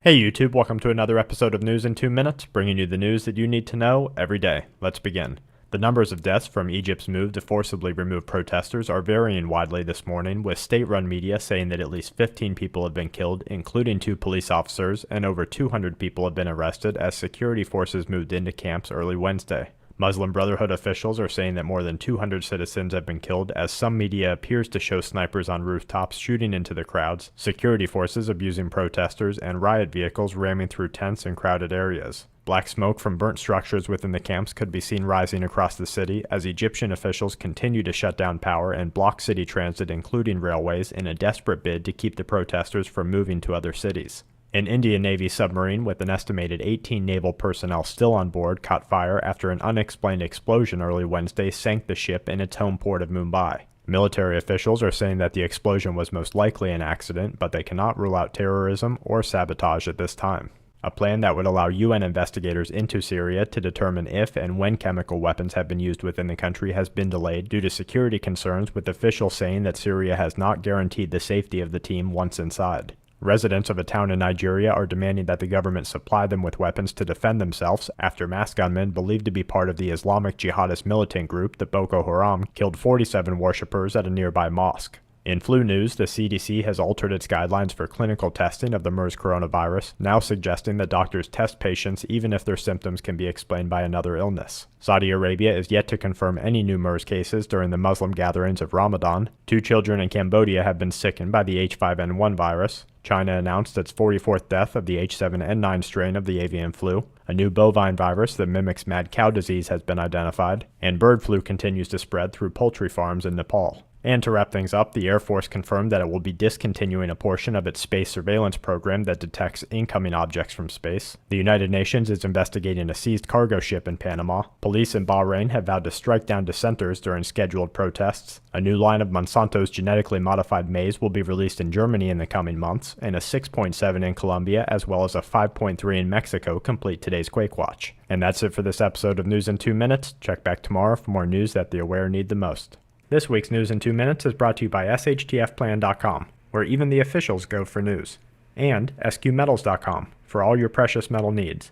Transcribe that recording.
Hey YouTube, welcome to another episode of News in 2 Minutes, bringing you the news that you need to know every day. Let's begin. The numbers of deaths from Egypt's move to forcibly remove protesters are varying widely this morning, with state-run media saying that at least 15 people have been killed, including 2 police officers, and over 200 people have been arrested as security forces moved into camps early Wednesday. Muslim Brotherhood officials are saying that more than 200 citizens have been killed as some media appears to show snipers on rooftops shooting into the crowds, security forces abusing protesters, and riot vehicles ramming through tents in crowded areas. Black smoke from burnt structures within the camps could be seen rising across the city as Egyptian officials continue to shut down power and block city transit, including railways, in a desperate bid to keep the protesters from moving to other cities. An Indian Navy submarine with an estimated 18 naval personnel still on board caught fire after an unexplained explosion early Wednesday sank the ship in its home port of Mumbai. Military officials are saying that the explosion was most likely an accident, but they cannot rule out terrorism or sabotage at this time. A plan that would allow UN investigators into Syria to determine if and when chemical weapons have been used within the country has been delayed due to security concerns, with officials saying that Syria has not guaranteed the safety of the team once inside. Residents of a town in Nigeria are demanding that the government supply them with weapons to defend themselves after masked gunmen believed to be part of the Islamic jihadist militant group, the Boko Haram, killed 47 worshippers at a nearby mosque. In flu news, the CDC has altered its guidelines for clinical testing of the MERS coronavirus, now suggesting that doctors test patients even if their symptoms can be explained by another illness. Saudi Arabia is yet to confirm any new MERS cases during the Muslim gatherings of Ramadan. 2 children in Cambodia have been sickened by the H5N1 virus. China announced its 44th death of the H7N9 strain of the avian flu. A new bovine virus that mimics mad cow disease has been identified, and bird flu continues to spread through poultry farms in Nepal. And to wrap things up, the Air Force confirmed that it will be discontinuing a portion of its space surveillance program that detects incoming objects from space. The United Nations is investigating a seized cargo ship in Panama. Police in Bahrain have vowed to strike down dissenters during scheduled protests. A new line of Monsanto's genetically modified maize will be released in Germany in the coming months, and a 6.7 in Colombia as well as a 5.3 in Mexico complete today's Quake Watch. And that's it for this episode of News in 2 Minutes. Check back tomorrow for more news that the aware need the most. This week's News in 2 Minutes is brought to you by SHTFplan.com, where even the officials go for news, and SQmetals.com for all your precious metal needs.